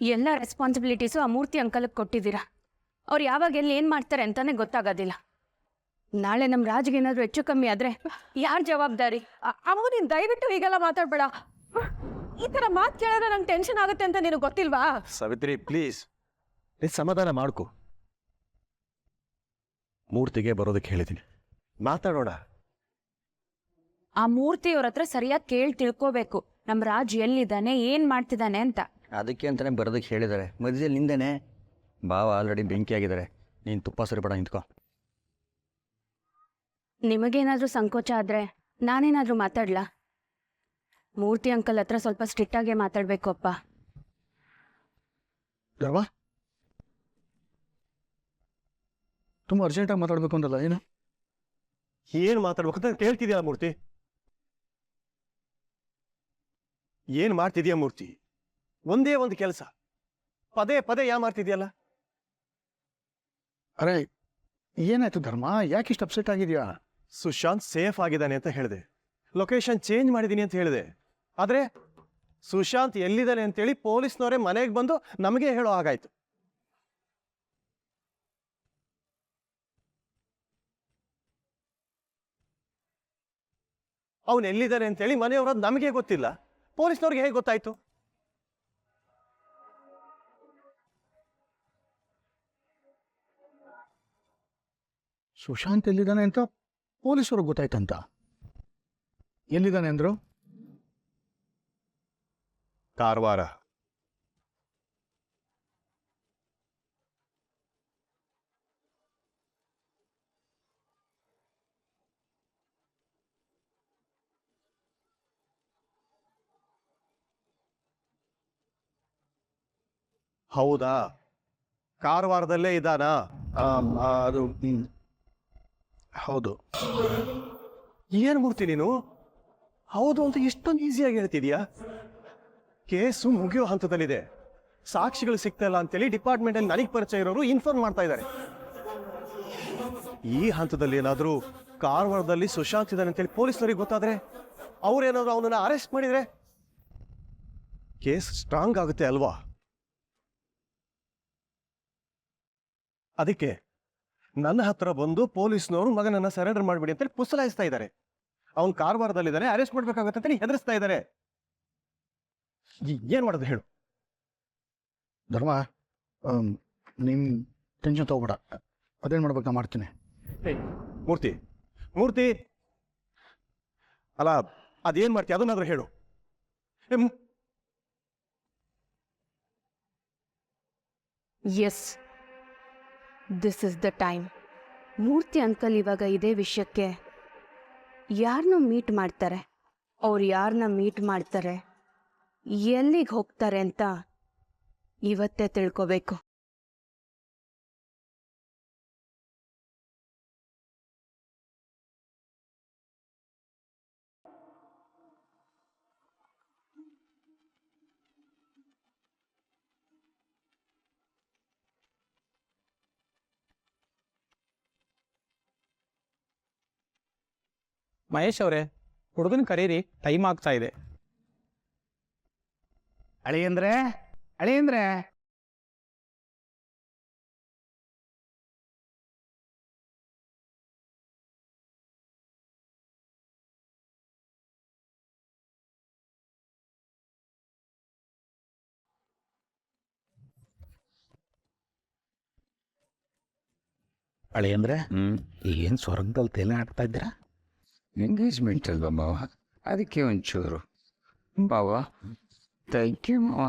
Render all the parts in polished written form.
ಎಲ್ಲ ರೆಸ್ಪಾನ್ಸಿಬಿಲಿಟೀಸು ಆ ಮೂರ್ತಿ ಅಂಕಲ್ಗೆ ಕೊಟ್ಟಿದ್ದೀರಾ. ಅವ್ರು ಯಾವಾಗ ಎಲ್ಲಿ ಏನು ಮಾಡ್ತಾರೆ ಅಂತಾನೆ ಗೊತ್ತಾಗೋದಿಲ್ಲ. ನಾಳೆ ನಮ್ಮ ರಾಜ್ಗೆ ಏನಾದರೂ ಹೆಚ್ಚು ಕಮ್ಮಿ ಆದರೆ ಯಾರು ಜವಾಬ್ದಾರಿ? ಅಮ್ಮ ನೀನು ದಯವಿಟ್ಟು ಹೀಗೆಲ್ಲ ಮಾತಾಡಬೇಡ. ಈ ಥರ ಮಾತು ಕೇಳಿದ್ರೆ ನಂಗೆ ಟೆನ್ಷನ್ ಆಗುತ್ತೆ ಅಂತ ನಿನಗೆ ಗೊತ್ತಿಲ್ವಾ? ಸಾವಿತ್ರಿ ಪ್ಲೀಸ್, ನೀನು ಸಮಾಧಾನ ಮಾಡ್ಕೊ. ಮೂರ್ತಿಗೆ ಬರೋದಕ್ಕೆ ಹೇಳಿದ್ದೀನಿ, ಮಾತಾಡೋಣ. ಆ ಮೂರ್ತಿಯವ್ರ ಹತ್ರ ಸರಿಯಾಗಿ ಕೇಳಿ ತಿಳ್ಕೋಬೇಕು ನಮ್ಮ ರಾಜ್ ಎಲ್ಲಿದ್ದಾನೆ, ಏನು ಮಾಡ್ತಿದ್ದಾನೆ ಅಂತ. ಅದಕ್ಕೆ ಅಂತಲೇ ಬರೋದಕ್ಕೆ ಹೇಳಿದ್ದಾರೆ. ಮಧ್ಯದಲ್ಲಿ ನಿಂದೇನೆ ಬಾವ ಆಲ್ರೆಡಿ ಬೆಂಕಿ ಆಗಿದ್ದಾರೆ. ನೀನು ತುಪ್ಪ ಸರಿಬೇಡ, ನಿಂತ್ಕೊ. ನಿಮಗೇನಾದರೂ ಸಂಕೋಚ ಆದರೆ ನಾನೇನಾದರೂ ಮಾತಾಡ್ಲಾ? ಮೂರ್ತಿ ಅಂಕಲ್ ಹತ್ರ ಸ್ವಲ್ಪ ಸ್ಟ್ರಿಕ್ಟಾಗೇ ಮಾತಾಡಬೇಕು ಅಪ್ಪ. ಧರ್ಮ, ತುಂಬ ಅರ್ಜೆಂಟಾಗಿ ಮಾತಾಡಬೇಕು ಅಂತಲ್ಲ, ಏನು ಮಾತಾಡ್ಬೇಕು ಅಂತ ಕೇಳ್ತಿದ್ಯಾ ಮೂರ್ತಿ? ಏನು ಮಾಡ್ತಿದ್ಯಾ ಮೂರ್ತಿ? ಒಂದೇ ಒಂದು ಕೆಲಸ ಪದೇ ಪದೇ ಮಾಡ್ತಿದ್ಯಲ್ಲ. ಅರೆ ಏನಾಯ್ತು ಧರ್ಮ, ಯಾಕೆ ಇಷ್ಟು ಅಪ್ಸೆಟ್ ಆಗಿದೆಯಾ? ಸುಶಾಂತ್ ಸೇಫ್ ಆಗಿದ್ದಾನೆ ಅಂತ ಹೇಳಿದೆ, ಲೊಕೇಶನ್ ಚೇಂಜ್ ಮಾಡಿದ್ದೀನಿ ಅಂತ ಹೇಳಿದೆ. ಆದರೆ ಸುಶಾಂತ್ ಎಲ್ಲಿದ್ದಾನೆ ಅಂತೇಳಿ ಪೊಲೀಸ್ನವರೇ ಮನೆಗೆ ಬಂದು ನಮಗೆ ಹೇಳೋ ಹಾಗಾಯ್ತು. ಅವನು ಎಲ್ಲಿದ್ದಾನೆ ಅಂತೇಳಿ ಮನೆಯವ್ರದ್ದು ನಮಗೆ ಗೊತ್ತಿಲ್ಲ, ಪೊಲೀಸ್ನವ್ರಿಗೆ ಹೇಗೆ ಗೊತ್ತಾಯ್ತು? ಸುಶಾಂತ್ ಎಲ್ಲಿದ್ದಾನೆ ಅಂತ ಪೊಲೀಸವ್ರಿಗೆ ಗೊತ್ತಾಯ್ತಂತ? ಎಲ್ಲಿದ್ದಾನೆ ಅಂದ್ರು? ಕಾರವಾರ. ಹೌದಾ? ಕಾರವಾರದಲ್ಲೇ ಇದ್ದಾನಾ? ಅದು ಹೌದು. ಏನು ಮೂರ್ತಿ ನೀನು ಹೌದು ಅಂತ ಇಷ್ಟೊಂದು ಈಸಿಯಾಗಿ ಹೇಳ್ತಿದ್ಯಾ? ಕೇಸು ಮುಗಿಯೋ ಹಂತದಲ್ಲಿದೆ, ಸಾಕ್ಷಿಗಳು ಸಿಗ್ತಾ ಇಲ್ಲ ಅಂತೇಳಿ ಡಿಪಾರ್ಟ್ಮೆಂಟಲ್ಲಿ ನನಗೆ ಪರಿಚಯ ಇರೋರು ಇನ್ಫಾರ್ಮ್ ಮಾಡ್ತಾ ಇದ್ದಾರೆ. ಈ ಹಂತದಲ್ಲಿ ಏನಾದರೂ ಕಾರವಾರದಲ್ಲಿ ಸುಶಾಂತ್ ಇದ್ದಾನೆ ಅಂತೇಳಿ ಪೊಲೀಸ್ನವ್ರಿಗೆ ಗೊತ್ತಾದ್ರೆ ಅವ್ರೇನಾದ್ರು ಅವನನ್ನ ಅರೆಸ್ಟ್ ಮಾಡಿದ್ರೆ ಕೇಸ್ ಸ್ಟ್ರಾಂಗ್ ಆಗುತ್ತೆ ಅಲ್ವಾ? ಅದಕ್ಕೆ ನನ್ನ ಹತ್ರ ಬಂದು ಪೊಲೀಸ್ನವರು ಮಗನನ್ನ ಸರೆಂಡರ್ ಮಾಡಿಬಿಡಿ ಅಂತೇಳಿ ಪುಸಲಾಯಿಸ್ತಾ ಇದ್ದಾರೆ. ಅವನು ಕಾರವಾರದಲ್ಲಿದ್ದಾನೆ, ಅರೆಸ್ಟ್ ಮಾಡ್ಬೇಕಾಗತ್ತೆ ಅಂತ ಹೆದರಿಸ್ತಾ ಇದ್ದಾರೆ. ಏನ್ ಮಾಡೋದು ಹೇಳು? ಧರ್ಮ, ನಿಮ್ ಟೆನ್ಷನ್ ತಗೋಬೇಡ, ಅದೇನು ಮಾಡ್ಬೇಕು ನಾ ಮಾಡ್ತೀನಿ. ಮೂರ್ತಿ ಮೂರ್ತಿ ಅಲ್ಲ, ಅದೇನ್ ಮಾಡ್ತೀಯ ಅದನ್ನಾದ್ರೂ ಹೇಳು. Yes, this is the time. Murthy uncle ಇವಾಗ ಇದೇ ವಿಷಯಕ್ಕೆ ಯಾರನ್ನ ಮೀಟ್ ಮಾಡ್ತಾರೆ, ಅವ್ರು ಯಾರನ್ನ ಮೀಟ್ ಮಾಡ್ತಾರೆ, ಎಲ್ಲಿಗೆ ಹೋಗ್ತಾರೆ ಅಂತ ಇವತ್ತೇ ತಿಳ್ಕೋಬೇಕು. ಮಹೇಶ್ ಅವರೇ, ಹುಡುಗನ ಕರೀರಿ, ಟೈಮ್ ಆಗ್ತಾ ಇದೆ. ಅಳಿಯಂದ್ರೆ ಏನು ಸ್ವರ್ಗದಲ್ಲಿ ತಲೆ ಆಡ್ತಾ ಇದ್ದೀರಾ? ಎಂಗೇಜ್ಮೆಂಟ್ ಅಲ್ವಾ ಮಾವ, ಅದಕ್ಕೆ ಒಂಚೂರು. ಮಾವ ಥ್ಯಾಂಕ್ ಯು ಮಾವ.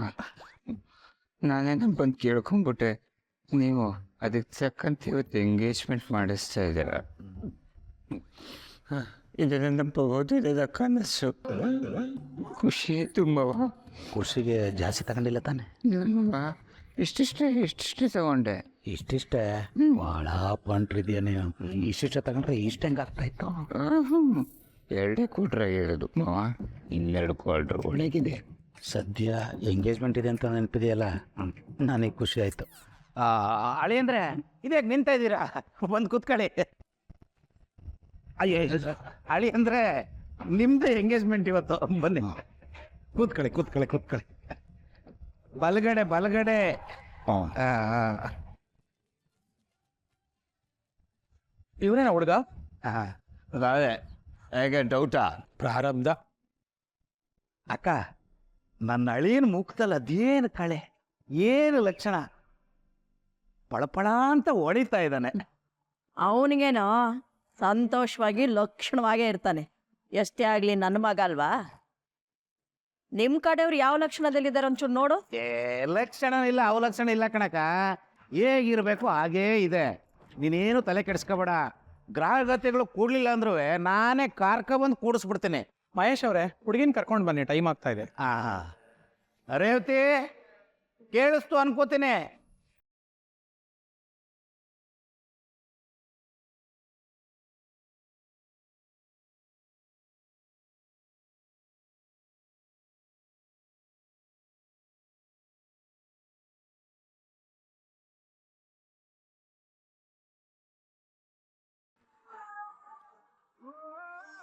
ನಾನೇನೋ ಬಂದು ಕೇಳ್ಕೊಂಬಿಟ್ಟೆ, ನೀವು ಅದಕ್ಕೆ ತಕ್ಕಂತ ಇವತ್ತು ಎಂಗೇಜ್ಮೆಂಟ್ ಮಾಡಿಸ್ತಾ ಇದ್ದೀರ. ಇದು ನನ್ನ ಬಹುದಿನದ ಕನಸು. ಖುಷಿ ಆಯಿತು ಮಾವ. ಖುಷಿಗೆ ಜಾಸ್ತಿ ತಗೊಂಡಿಲ್ಲ ತಾನೆ? ಇಷ್ಟಿಷ್ಟೇ ತಗೊಂಡೆ. ಇಷ್ಟಿಷ್ಟೇ? ಭಾಳ ಪಂಟ್ರಿದೆಯಾ ನೀವು. ಇಷ್ಟಿಷ್ಟೇ ತಗೊಂಡ್ರೆ ಇಷ್ಟ ಹೆಂಗೆ ಆಗ್ತಾಯಿತ್ತು? ಎರಡೇ ಕೊಟ್ರೆ ಹೇಳೋದು ಮಾವ, ಇನ್ನೆರಡು ಕೊಟ್ರೆ ಒಳಗಿದೆ. ಸದ್ಯ ಎಂಗೇಜ್ಮೆಂಟ್ ಇದೆ ಅಂತ ನೆನಪಿದೆಯಲ್ಲ, ನನಗೆ ಖುಷಿ ಆಯಿತು. ಅಳಿಯಂದ್ರೆ ಇದ್ಯಾಕೆ ನಿಂತ ಇದ್ದೀರಾ? ಬಂದು ಕೂತ್ಕೊಳ್ಳಿ. ಅಯ್ಯೋ ಅಳಿಯಂದ್ರೆ ನಿಮ್ಮದೇ ಎಂಗೇಜ್ಮೆಂಟ್ ಇವತ್ತು, ಬನ್ನಿ ಕೂತ್ಕೊಳ್ಳಿ. ಬಲಗಡೆ ಬಲಗಡೆ. ಹ್ಞೂ ಇವನೇನ ಹುಡುಗ? ಅದೇ ಹೇಗೆ ಡೌಟಾ? ಪ್ರಾರಂಭ. ಅಕ್ಕ, ನನ್ನ ಅಳಿಯನ ಮುಖದಲ್ಲಿ ಅದೇನು ಕಳೆ, ಏನು ಲಕ್ಷಣ, ಪಳಪಳ ಅಂತ ಹೊಡಿತಾ ಇದ್ದಾನೆ. ಅವನಿಗೇನೋ ಸಂತೋಷವಾಗಿ ಲಕ್ಷಣವಾಗೇ ಇರ್ತಾನೆ. ಎಷ್ಟೇ ಆಗಲಿ ನನ್ನ ಮಗ ಅಲ್ವಾ? ನಿಮ್ಮ ಕಡೆಯವ್ರು ಯಾವ ಲಕ್ಷಣದಲ್ಲಿದ್ದಾರೆ ಒಂಚೂರು ನೋಡು. ಲಕ್ಷಣ ಇಲ್ಲ, ಅವಲಕ್ಷಣ ಇಲ್ಲ ಕಣಕ. ಹೇಗಿರ್ಬೇಕು ಹಾಗೇ ಇದೆ. ನೀನೇನು ತಲೆ ಕೆಡಿಸ್ಕೋಬೇಡ. ಗ್ರಾಹಕತೆಗಳು ಕೂಡ್ಲಿಲ್ಲ ಅಂದ್ರೂ ನಾನೇ ಕಾರ್ಕೊಂಬಂದು ಕೂಡಿಸ್ಬಿಡ್ತೇನೆ. ಮಹೇಶ್ ಅವರೇ, ಹುಡುಗಿನ ಕರ್ಕೊಂಡು ಬನ್ನಿ, ಟೈಮ್ ಆಗ್ತಾ ಇದೆ. ರೇವತಿ, ಕೇಳಿಸ್ತು ಅನ್ಕೋತೀನಿ.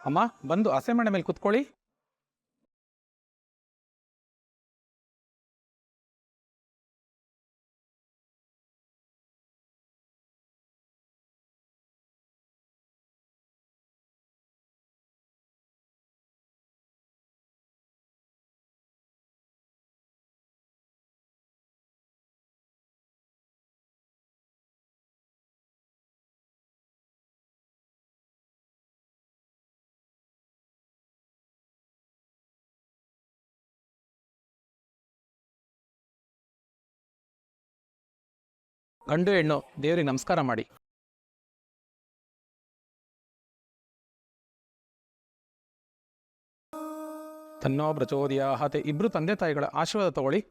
ಅಮ್ಮ, ಬಂದು ಹಸೆ ಮಣೆ ಮೇಲೆ ಕುತ್ಕೊಳ್ಳಿ. ಗಂಡು ಹೆಣ್ಣು ದೇವ್ರಿಗೆ ನಮಸ್ಕಾರ ಮಾಡಿ. ತನ್ನೋ ಪ್ರಚೋದಯಾತ್. ಇಬ್ರು ತಂದೆ ತಾಯಿಗಳ ಆಶೀರ್ವಾದ ತಗೊಳ್ಳಿ.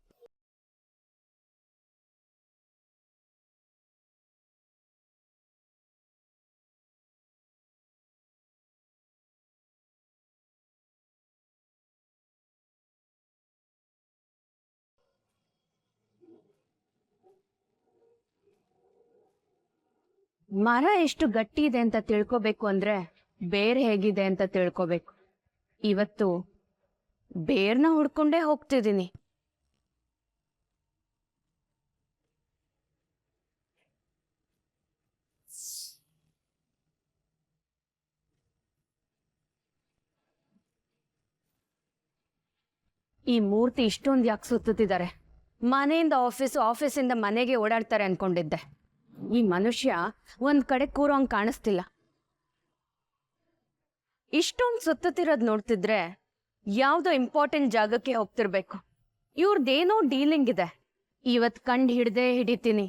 ಮರ ಎಷ್ಟು ಗಟ್ಟಿ ಇದೆ ಅಂತ ತಿಳ್ಕೊಬೇಕು ಅಂದ್ರೆ ಬೇರ್ ಹೇಗಿದೆ ಅಂತ ತಿಳ್ಕೊಬೇಕು. ಇವತ್ತು ಬೇರ್ನ ಹುಡ್ಕೊಂಡೇ ಹೋಗ್ತಿದ್ದೀನಿ. ಈ ಮೂರ್ತಿ ಇಷ್ಟೊಂದು ಯಾಕೆ ಸುತ್ತುತ್ತಿದ್ದಾರೆ? ಮನೆಯಿಂದ ಆಫೀಸು, ಆಫೀಸಿಂದ ಮನೆಗೆ ಓಡಾಡ್ತಾರೆ ಅನ್ಕೊಂಡಿದ್ದೆ. ಈ ಮನುಷ್ಯ ಒಂದ್ ಕಡೆ ಕೂರೋಂಗ್ ಕಾಣಿಸ್ತಿಲ್ಲ. ಇಷ್ಟೊಂದು ಸುತ್ತುತ್ತಿರೋದ್ ನೋಡ್ತಿದ್ರೆ ಯಾವ್ದೋ ಇಂಪಾರ್ಟೆಂಟ್ ಜಾಗಕ್ಕೆ ಹೋಗ್ತಿರ್ಬೇಕು. ಇವ್ರದ್ದೇನೋ ಡೀಲಿಂಗ್ ಇದೆ. ಇವತ್ ಕಂಡು ಹಿಡ್ದೇ ಹಿಡಿತೀನಿ.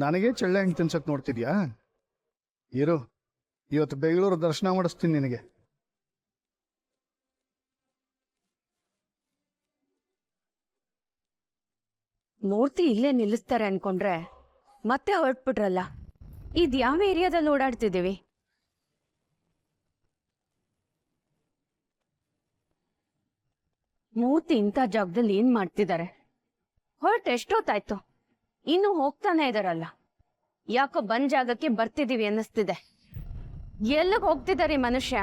ನನಗೆ ಚಳ್ಳೆ ಹಣ್ಣು ತಿನ್ಸಕ್ ನೋಡ್ತಿದ್ಯಾ? ಇರು, ಇವತ್ತು ಬೆಂಗಳೂರು ದರ್ಶನ ಮಾಡಿಸ್ತೀನಿ ನಿನಗೆ. ಮೂರ್ತಿ ಇಲ್ಲೇ ನಿಲ್ಲಿಸ್ತಾರೆ ಅನ್ಕೊಂಡ್ರೆ ಮತ್ತೆ ಹೊರಟ್ಬಿಟ್ರಲ್ಲ. ಇದ್ ಯಾವ ಏರಿಯಾದಲ್ಲಿ ಓಡಾಡ್ತಿದ್ದೀವಿ? ಮೂರ್ತಿ ಇಂಥ ಜಾಗದಲ್ಲಿ ಏನ್ ಮಾಡ್ತಿದ್ದಾರೆ? ಹೊರಟು ಎಷ್ಟೊತ್ತಾಯ್ತು, ಇನ್ನು ಹೋಗ್ತಾನೆ ಇದಾರಲ್ಲ. ಯಾಕೋ ಬಂದ್ ಜಾಗಕ್ಕೆ ಬರ್ತಿದೀವಿ ಅನ್ನಿಸ್ತಿದೆ. ಎಲ್ಲಿಗೆ ಹೋಗ್ತಿದ್ದಾರೆ ಈ ಮನುಷ್ಯ?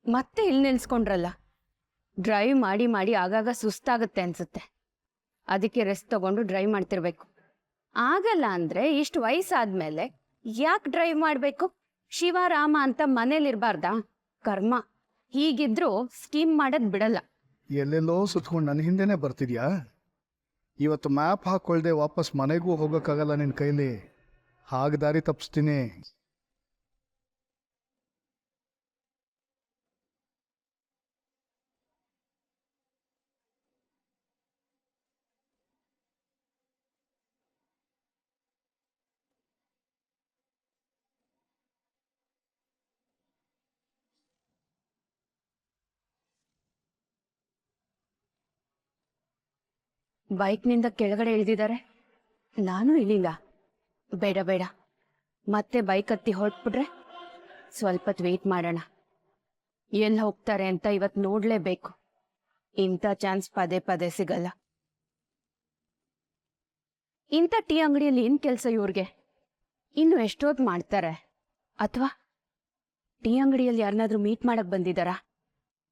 ಮತ್ತೆ ಇಲ್ಲಿ ನಿಲ್ಸ್ಕೊಂಡ್ರಲ್ಲ. ಡ್ರೈವ್ ಮಾಡಿ ಮಾಡಿ ಆಗಾಗ ಸುಸ್ತಾಗುತ್ತೆ ಅನ್ಸುತ್ತೆ. ಅದಕ್ಕೆ ರೆಸ್ಟ್ ತಗೊಂಡು ಡ್ರೈವ್ ಮಾಡ್ತಿರ್ಬೇಕು. ಆಗಲ್ಲ ಅಂದ್ರೆ ಇಷ್ಟು ವಯಸ್ಸಾದ್ಮೇಲೆ ಯಾಕೆ ಡ್ರೈವ್ ಮಾಡ್ಬೇಕು? ಶಿವ ರಾಮ ಅಂತ ಮನೇಲಿರ್ಬಾರ್ದಾ? ಕರ್ಮ. ಹೀಗಿದ್ರು ಸ್ಕೀಮ್ ಮಾಡದ್ ಬಿಡಲ್ಲ. ಎಲ್ಲೆಲ್ಲೋ ಸುತ್ಕೊಂಡು ನನ್ನ ಹಿಂದೆನೆ ಬರ್ತಿದ್ಯಾ? ಇವತ್ತು ಮ್ಯಾಪ್ ಹಾಕೊಳ್ದೆ ವಾಪಸ್ ಮನೆಗೂ ಹೋಗೋಕ್ಕಾಗಲ್ಲ ನಿನ್ನ ಕೈಲಿ. ಹಾಗೆ ದಾರಿ ತಪ್ಪಿಸ್ತೀನಿ. ಬೈಕ್ನಿಂದ ಕೆಳಗಡೆ ಇಳಿದಿದ್ದಾರೆ. ನಾನು ಇಳಿಲ್ಲ. ಬೇಡ ಬೇಡ, ಮತ್ತೆ ಬೈಕ್ ಹತ್ತಿ ಹೊರಟ್ಬಿಟ್ರೆ ಸ್ವಲ್ಪ ಹೊತ್ತು ವೆಯ್ಟ್ ಮಾಡೋಣ. ಎಲ್ಲಿ ಹೋಗ್ತಾರೆ ಅಂತ ಇವತ್ತು ನೋಡ್ಲೇಬೇಕು. ಇಂಥ ಚಾನ್ಸ್ ಪದೇ ಪದೇ ಸಿಗಲ್ಲ. ಇಂಥ ಟೀ ಅಂಗಡಿಯಲ್ಲಿ ಏನ್ ಕೆಲಸ ಇವ್ರಿಗೆ? ಇನ್ನು ಎಷ್ಟೊತ್ತು ಮಾಡ್ತಾರೆ? ಅಥವಾ ಟೀ ಅಂಗಡಿಯಲ್ಲಿ ಯಾರನ್ನಾದ್ರೂ ಮೀಟ್ ಮಾಡಕ್ ಬಂದಿದ್ದಾರಾ?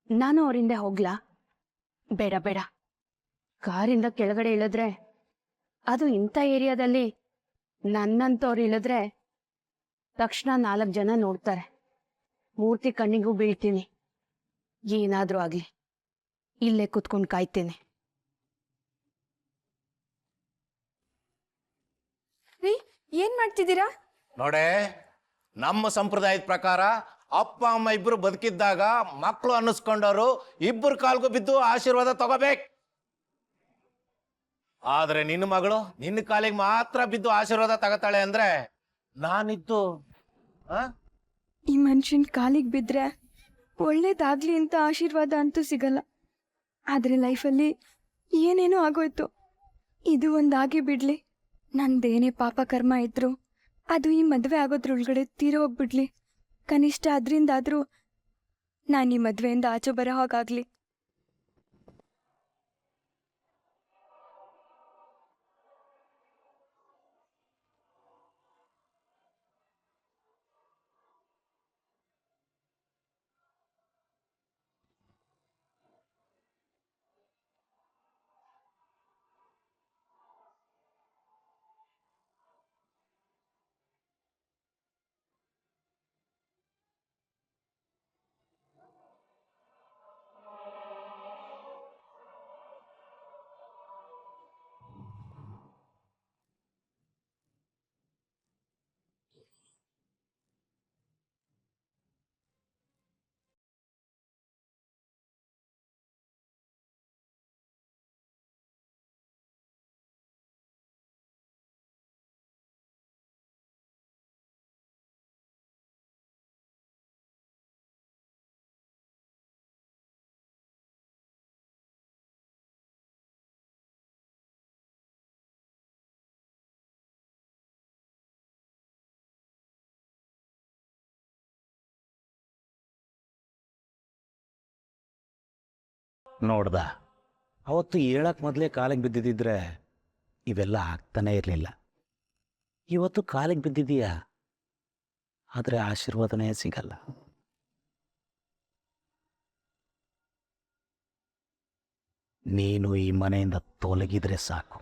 ನಾನು ಅವರಿಂದ ಹೋಗ್ಲಾ? ಬೇಡ ಬೇಡ. ಕಾರಿಂದ ಕೆಳಗಡೆ ಇಳಿದ್ರೆ, ಅದು ಇಂಥ ಏರಿಯಾದಲ್ಲಿ ನನ್ನಂತವ್ರು ಇಳಿದ್ರೆ ತಕ್ಷಣ 4 ಜನ ನೋಡ್ತಾರೆ. ಮೂರ್ತಿ ಕಣ್ಣಿಗೂ ಬೀಳ್ತೀನಿ. ಏನಾದ್ರೂ ಆಗ್ಲಿ, ಇಲ್ಲೇ ಕುತ್ಕೊಂಡು ಕಾಯ್ತೇನೆ. ಏನ್ ಮಾಡ್ತಿದ್ದೀರಾ? ನೋಡೆ, ನಮ್ಮ ಸಂಪ್ರದಾಯದ ಪ್ರಕಾರ ಅಪ್ಪ ಅಮ್ಮ ಇಬ್ರು ಬದುಕಿದ್ದಾಗ ಮಕ್ಕಳು ಅನ್ನಿಸ್ಕೊಂಡವರು ಇಬ್ಬರು ಕಾಲ್ಗೂ ಬಿದ್ದು ಆಶೀರ್ವಾದ ತಗೋಬೇಕು. ಆದ್ರೆ ನಿನ್ನ ಮಗಳು ನಿನ್ನ ಕಾಲಿಗೆ ಮಾತ್ರ ಬಿದ್ದು ಆಶೀರ್ವಾದ ತಗೋತಾಳೆ ಅಂದ್ರೆ ನಾನಿದ್ದು ಈ ಮನುಷ್ಯನ್ ಕಾಲಿಗೆ ಬಿದ್ರೆ ಒಳ್ಳೇದಾಗ್ಲಿ ಅಂತ ಆಶೀರ್ವಾದ ಅಂತೂ ಸಿಗಲ್ಲ. ಆದ್ರೆ ಲೈಫಲ್ಲಿ ಏನೇನೋ ಆಗೋಯ್ತು. ಇದು ಒಂದಾಗಿ ಬಿಡ್ಲಿ. ನಂದೇನೇ ಪಾಪ ಕರ್ಮ ಇದ್ರು ಅದು ಈ ಮದ್ವೆ ಆಗೋದ್ರೊಳಗಡೆ ತೀರೋ ಹೋಗ್ಬಿಡ್ಲಿ. ಕನಿಷ್ಠ ಅದರಿಂದಾದ್ರೂ ನಾನು ಈ ಮದ್ವೆಯಿಂದ ಆಚೆ ಬರೋ ಹಾಗಾಗ್ಲಿ. ನೋಡ್ದ, ಅವತ್ತು ಹೇಳಕ್ಕೆ ಮೊದಲೇ ಕಾಲಿಗೆ ಬಿದ್ದಿದ್ದಿದ್ರೆ ಇವೆಲ್ಲ ಆಗ್ತಾನೇ ಇರಲಿಲ್ಲ. ಇವತ್ತು ಕಾಲಿಗೆ ಬಿದ್ದಿದೀಯಾ, ಆದರೆ ಆಶೀರ್ವಾದನೇ ಸಿಗಲ್ಲ. ನೀನು ಈ ಮನೆಯಿಂದ ತೊಲಗಿದ್ರೆ ಸಾಕು.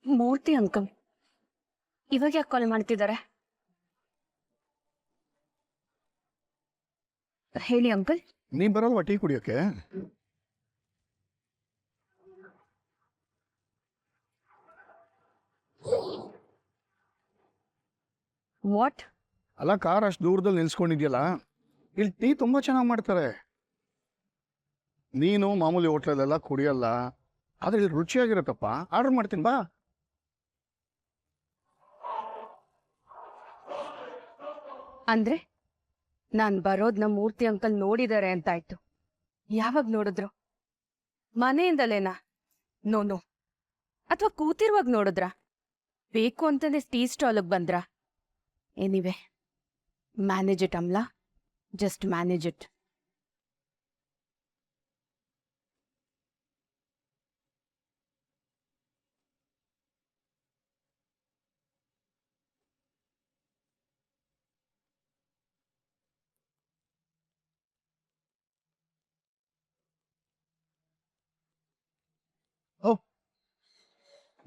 ಮೂರ್ತಿ ಅಂಕಲ್ ಇವಾಗ ಯಾಕೆ ಕಾಲ್ ಮಾಡ್ತಿದ್ದಾರೆ? ಹೇಳಿ ಅಂಕಲ್. ನೀ ಬರಲ್ವಾ ಟೀ ಕುಡಿಯೋಕೆ? ವಾಟ್? ಅಲ್ಲ, ಕಾರ್ ಅಷ್ಟು ದೂರದಲ್ಲಿ ನಿಲ್ಸ್ಕೊಂಡಿದ್ಯಲ್ಲ, ಇಲ್ಲಿ ಟೀ ತುಂಬ ಚೆನ್ನಾಗಿ ಮಾಡ್ತಾರೆ. ನೀನು ಮಾಮೂಲಿ ಹೋಟ್ಲಲ್ಲೆಲ್ಲ ಕುಡಿಯಲ್ಲ, ಆದರೆ ಇಲ್ಲಿ ರುಚಿಯಾಗಿರುತ್ತಪ್ಪ. ಆರ್ಡರ್ ಮಾಡ್ತೀನಿ ಬಾ. ಅಂದ್ರೆ ನಾನ್ ಬರೋದ್ನ ಮೂರ್ತಿ ಅಂಕಲ್ ನೋಡಿದ್ದಾರೆ ಅಂತಾಯ್ತು. ಯಾವಾಗ ನೋಡಿದ್ರು? ಮನೆಯಿಂದಲೇನಾ? ನೋ. ಅಥವಾ ಕೂತಿರುವಾಗ ನೋಡಿದ್ರಾ? ಬೇಕು ಅಂತಂದ್ರೆ ಟೀ ಸ್ಟಾಲ್ಗೆ ಬಂದ್ರಾ? ಎನಿವೆ, ಮ್ಯಾನೇಜ್ ಇಟ್ ಅಮ್ಲಾ, ಜಸ್ಟ್ ಮ್ಯಾನೇಜ್ ಇಟ್.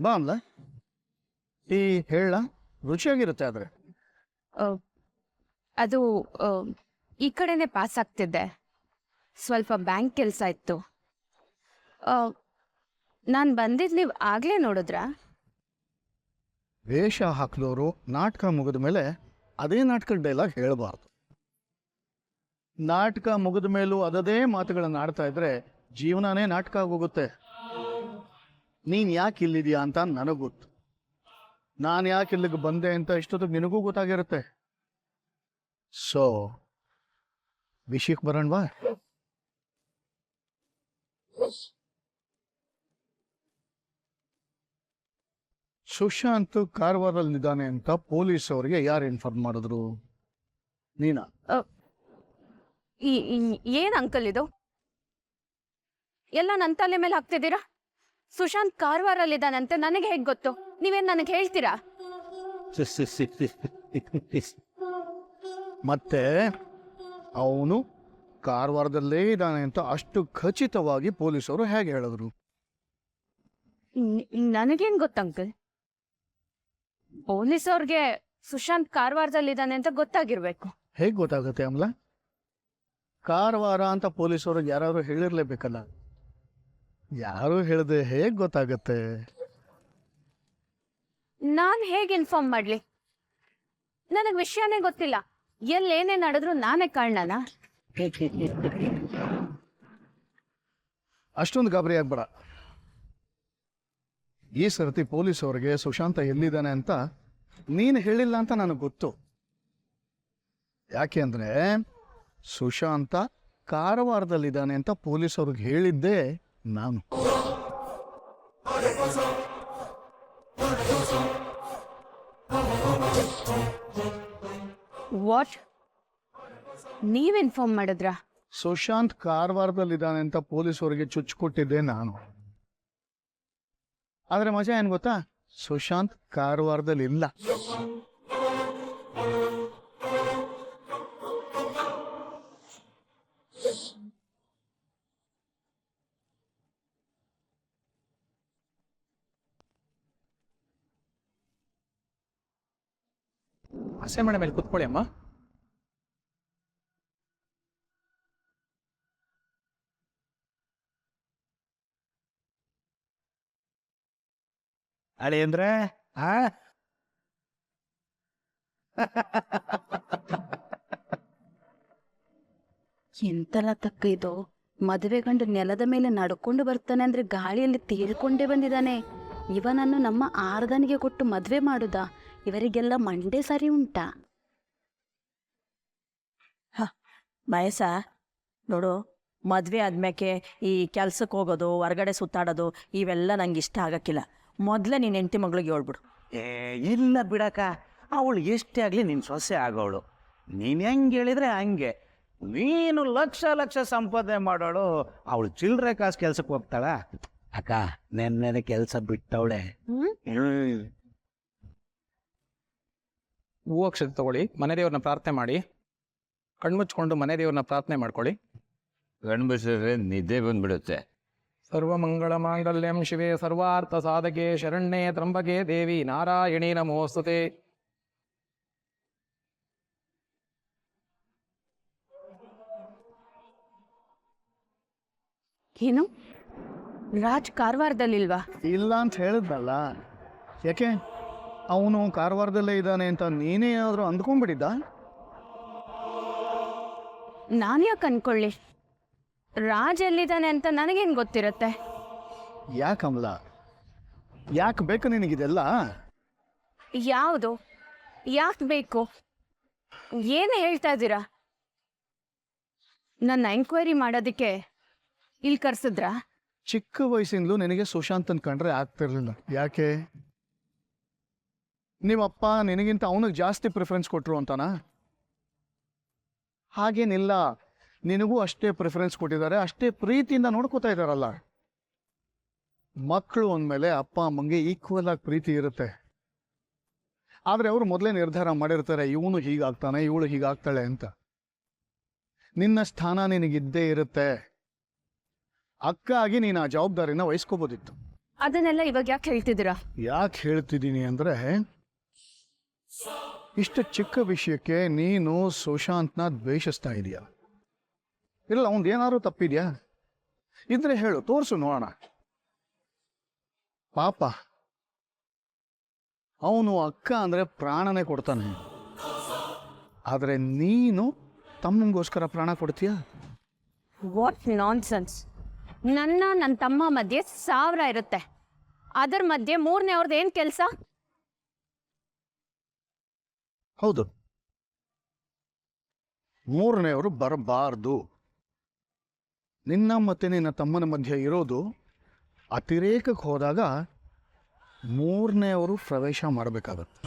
ಬಾ ಅಮ್ಲ, ಟೀ ಹೇಳ, ರುಚಿಯಾಗಿರುತ್ತೆ. ಆದರೆ ಅದು ಈ ಕಡೆನೆ ಪಾಸ್ ಆಗ್ತಿದ್ದೆ, ಸ್ವಲ್ಪ ಬ್ಯಾಂಕ್ ಕೆಲಸ ಇತ್ತು. ನಾನು ಬಂದಿದ್ದು ನೀವು ಆಗಲೇ ನೋಡಿದ್ರಾ? ವೇಷ ಹಾಕಿದವರು ನಾಟಕ ಮುಗಿದ ಮೇಲೆ ಅದೇ ನಾಟಕದ ಡೈಲಾಗ್ ಹೇಳಬಾರ್ದು. ನಾಟಕ ಮುಗಿದ ಮೇಲೂ ಅದೇ ಮಾತುಗಳನ್ನು ಆಡ್ತಾ ಇದ್ರೆ ಜೀವನನೇ ನಾಟಕ ಆಗೋಗುತ್ತೆ. ನೀನು ಯಾಕೆ ಇಲ್ಲಿದೆಯಾ ಅಂತ ನನಗೆ ಗೊತ್ತು. ನಾನು ಯಾಕೆ ಇಲ್ಲಿಗೆ ಬಂದೆ ಅಂತ ಇಷ್ಟೊತ್ತಿಗೆ ನಿನಗೂ ಗೊತ್ತಾಗಿರುತ್ತೆ. ಸೊ ವಿಷಯಕ್ಕೆ ಬರೋಣವಾ? ಸುಶಾಂತ್ ಕಾರವಾರದಲ್ಲಿದ್ದಾನೆ ಅಂತ ಪೊಲೀಸ್ ಅವರಿಗೆ ಯಾರು ಇನ್ಫಾರ್ಮ್ ಮಾಡಿದ್ರು? ನೀನಾ? ಏನ್ ಅಂಕಲ್ ಇದು? ಎಲ್ಲ ನನ್ನ ತಲೆ ಮೇಲೆ ಹಾಕ್ತಿದ್ದೀರಾ? ಸುಶಾಂತ್ ಕಾರವಾರಲ್ಲಿದ್ದಾನಂತೆ ನನಗೆ ಹೇಗೆ ಗೊತ್ತು? ನೀವೇನ್ ನನಗೆ ಹೇಳ್ತೀರಾ? ಮತ್ತೆ ಅವನು ಕಾರವಾರದಲ್ಲೇ ಇದ್ದಾನೆ ಅಂತ ಅಷ್ಟು ಖಚಿತವಾಗಿ ಪೊಲೀಸರು ಹೇಗೆ ಹೇಳಿದ್ರು? ನನಗೇನ್ ಗೊತ್ತ ಅಂಕಲ್? ಪೊಲೀಸ್ ಅವ್ರಿಗೆ ಸುಶಾಂತ್ ಕಾರವಾರದಲ್ಲಿದ್ದಾನೆ ಅಂತ ಗೊತ್ತಾಗಿರ್ಬೇಕು. ಹೇಗೆ ಗೊತ್ತಾಗುತ್ತೆ ಅಮ್ಲ? ಕಾರವಾರ ಅಂತ ಪೊಲೀಸವ್ರಿಗೆ ಯಾರು ಹೇಳಿರ್ಲೇಬೇಕಲ್ಲ. ಯಾರು ಹೇಳಿದೆ ಹೇಗೆ ಗೊತ್ತಾಗತ್ತೆ? ನಾನ್ ಹೇಗೆ ಇನ್ಫಾರ್ಮ್ ಮಾಡ್ಲಿ? ನನಗ್ ವಿಷಯನೇ ಗೊತ್ತಿಲ್ಲ. ಎಲ್ಲೇನೇ ನಡೆದ್ರು ನಾನೇ ಕಾರಣನ? ಅಷ್ಟೊಂದು ಗಾಬರಿ ಆಗ್ಬೇಡ. ಈ ಸರ್ತಿ ಪೊಲೀಸ್ ಅವರಿಗೆ ಸುಶಾಂತ ಎಲ್ಲಿದ್ದಾನೆ ಅಂತ ನೀನು ಹೇಳಿಲ್ಲ ಅಂತ ನನಗೆ ಗೊತ್ತು. ಯಾಕೆ ಅಂದ್ರೆ ಸುಶಾಂತ ಕಾರವಾರದಲ್ಲಿದ್ದಾನೆ ಅಂತ ಪೊಲೀಸ್ ಅವ್ರಿಗೆ ಹೇಳಿದ್ದೆ ನಾನು. ವಾಟ್? ನೀವ್ ಇನ್ಫಾರ್ಮ್ ಮಾಡಿದ್ರಾ? ಸುಶಾಂತ್ ಕಾರವಾರದಲ್ಲಿದ್ದಾನೆ ಅಂತ ಪೊಲೀಸ್ ಅವರಿಗೆ ಚುಚ್ಚಿಕೊಟ್ಟಿದ್ದೆ ನಾನು. ಆದ್ರೆ ಮಜಾ ಏನ್ ಗೊತ್ತಾ? ಸುಶಾಂತ್ ಕಾರವಾರದಲ್ಲಿ ಇಲ್ಲ. ಹಸೆ ಮನೆ ಮೇಲೆ ಕುತ್ಕೊಳ್ಳಿ ಅಮ್ಮ. ಅಳಿ ಅಂದ್ರೆ ಎಂತೆಲ್ಲ ತಕ್ಕ ಇದು. ಮದುವೆ ಗಂಡು ನೆಲದ ಮೇಲೆ ನಡ್ಕೊಂಡು ಬರ್ತಾನೆ ಅಂದ್ರೆ ಗಾಳಿಯಲ್ಲಿ ತೇಲ್ಕೊಂಡೇ ಬಂದಿದ್ದಾನೆ. ಇವನನ್ನು ನಮ್ಮ ಆರ್ದನಿಗೆ ಕೊಟ್ಟು ಮದುವೆ ಮಾಡುದಾ? ಇವರಿಗೆಲ್ಲ ಮಂಡೆ ಸರಿ ಉಂಟಾ? ಮಯಸ ನೋಡು, ಮದುವೆ ಆದ್ಮ್ಯಾಕೆ ಈ ಕೆಲ್ಸಕ್ಕೆ ಹೋಗೋದು, ಹೊರಗಡೆ ಸುತ್ತಾಡೋದು ಇವೆಲ್ಲ ನಂಗೆ ಇಷ್ಟ ಆಗಕ್ಕಿಲ್ಲ. ಮೊದಲೇ ನೀನು ಹೆಂಡತಿ ಮಗಳಿಗೆ ಹೇಳ್ಬಿಡು. ಇಲ್ಲ ಬಿಡಕ್ಕ, ಅವಳು ಎಷ್ಟೇ ಆಗಲಿ ನಿನ್ನ ಸೊಸೆ ಆಗೋಳು. ನೀನು ಹೆಂಗೆ ಹೇಳಿದ್ರೆ ಹಂಗೆ. ನೀನು ಲಕ್ಷ ಲಕ್ಷ ಸಂಪಾದನೆ ಮಾಡೋಳು, ಅವಳು ಚಿಲ್ಲರೆ ಕಾಸು ಕೆಲ್ಸಕ್ಕೆ ಹೋಗ್ತಾಳ. ಅಕ್ಕ ನೆನ್ನೆ ಕೆಲಸ ಬಿಟ್ಟವಳೆ. ಹೂ ಅಕ್ಷತೆ ತಗೊಳ್ಳಿ, ಮನೆ ದೇವ್ರನ್ನ ಪ್ರಾರ್ಥನೆ ಮಾಡಿ. ಕಣ್ಮುಚ್ಕೊಂಡು ಮನೆ ದೇವ್ರನ್ನ ಪ್ರಾರ್ಥನೆ ಮಾಡ್ಕೊಳ್ಳಿ. ಗಣ್ಬಿಸಿದ್ರೆ ನಿದ್ದೆ ಬಂದ್ಬಿಡುತ್ತೆ. ಸರ್ವಮಂಗಳ ಮಾಂಗಲ್ಯಂ ಶಿವೆ ಸರ್ವಾರ್ಥ ಸಾಧಕೆ ಶರಣ್ಯೇ ತ್ರಂಬಕೆ ದೇವಿ ನಾರಾಯಣಿ ನಮೋಸ್ತುತೆ. ಏನು? ರಾಜ್ ಕಾರವಾರದಲ್ಲಿಲ್ವಾ? ಇಲ್ಲ ಅಂತ ಹೇಳಿದ್ನಲ್ಲ. ಯಾಕೆ? ಅವನು ಕಾರವಾರದಲ್ಲೇ ಇದ್ದಾನೆ ಅಂತ ನೀನೇ ಏನಾದರೂ ಅಂದ್ಕೊಂಡ್ಬಿಟ್ಟಿದ್ದ? ನಾನು ಯಾಕೆ ಅನ್ಕೊಳ್ಳಿ? ರಾಜ್ ಎಲ್ಲಿದ್ದಾನೆ ಅಂತ ನನಗೇನು ಗೊತ್ತಿರುತ್ತೆ? ಯಾಕಮ್ಲ, ಯಾಕೆ ಬೇಕು ನಿನಗಿದೆಲ್ಲ? ಯಾವುದು? ಯಾಕೆ ಬೇಕು? ಏನು ಹೇಳ್ತಾ ಇದ್ದೀರಾ? ನನ್ನ ಎಂಕ್ವೈರಿ ಮಾಡೋದಕ್ಕೆ ಇಲ್ಲಿ ಕರ್ಸಿದ್ರಾ? ಚಿಕ್ಕ ವಯಸ್ಸಿಂದಲೂ ನಿನಗೆ ಸುಶಾಂತನ್ ಕಂಡ್ರೆ ಆಗ್ತಿರ್ಲಿಲ್ಲ. ಯಾಕೆ? ನಿಮ್ಮಪ್ಪ ನಿನಗಿಂತ ಅವನಿಗೆ ಜಾಸ್ತಿ ಪ್ರಿಫರೆನ್ಸ್ ಕೊಟ್ಟರು ಅಂತನಾ? ಹಾಗೇನಿಲ್ಲ, ನಿನಗೂ ಅಷ್ಟೇ ಪ್ರಿಫರೆನ್ಸ್ ಕೊಟ್ಟಿದ್ದಾರೆ, ಅಷ್ಟೇ ಪ್ರೀತಿಯಿಂದ ನೋಡ್ಕೋತಾ ಇದ್ದಾರಲ್ಲ. ಮಕ್ಕಳು ಅಂದಮೇಲೆ ಅಪ್ಪ ಅಮ್ಮಂಗೆ ಈಕ್ವಲ್ ಆಗಿ ಪ್ರೀತಿ ಇರುತ್ತೆ. ಆದರೆ ಅವರು ಮೊದಲೇ ನಿರ್ಧಾರ ಮಾಡಿರ್ತಾರೆ, ಇವನು ಹೀಗಾಗ್ತಾನೆ, ಇವಳು ಹೀಗಾಗ್ತಾಳೆ ಅಂತ. ನಿನ್ನ ಸ್ಥಾನ ನಿನಗಿದ್ದೇ ಇರುತ್ತೆ. ಅಕ್ಕ ಆಗಿ ನೀನು ಆ ಜವಾಬ್ದಾರಿನ ವಹಿಸ್ಕೋಬೋದಿತ್ತು. ಅದನ್ನೆಲ್ಲ ಇವಾಗ ಯಾಕೆ ಹೇಳ್ತಿದ್ದೀರಾ? ಯಾಕೆ ಹೇಳ್ತಿದ್ದೀನಿ ಅಂದರೆ, ಇಷ್ಟು ಚಿಕ್ಕ ವಿಷಯಕ್ಕೆ ನೀನು ಸುಶಾಂತ್ನ ದ್ವೇಷಿಸ್ತಾ ಇದೀಯ. ಇಲ್ಲ, ಅವನ್ದು ಏನಾದ್ರು ತಪ್ಪಿದ್ಯಾ ಇದ್ರೆ ಹೇಳು, ತೋರಿಸು ನೋಡೋಣ. ಪಾಪ, ಅವನು ಅಕ್ಕ ಅಂದರೆ ಪ್ರಾಣನೇ ಕೊಡ್ತಾನೆ. ಆದರೆ ನೀನು ತಮ್ಮನಿಗೋಸ್ಕರ ಪ್ರಾಣ ಕೊಡ್ತೀಯ? What nonsense! ನನ್ನ ತಮ್ಮ ಮಧ್ಯೆ 1000 ಇರುತ್ತೆ. ಅದರ ಮಧ್ಯೆ ಮೂರನೇ ಅವ್ರದ್ದು ಏನು ಕೆಲಸ? ಹೌದು, ಮೂರನೆಯವರು ಬರಬಾರ್ದು. ನಿನ್ನ ಮತ್ತೆ ನಿನ್ನ ತಮ್ಮನ ಮಧ್ಯೆ ಇರೋದು ಅತಿರೇಕಕ್ಕೆ ಹೋದಾಗ ಮೂರನೆಯವರು ಪ್ರವೇಶ ಮಾಡಬೇಕಾಗತ್ತೆ.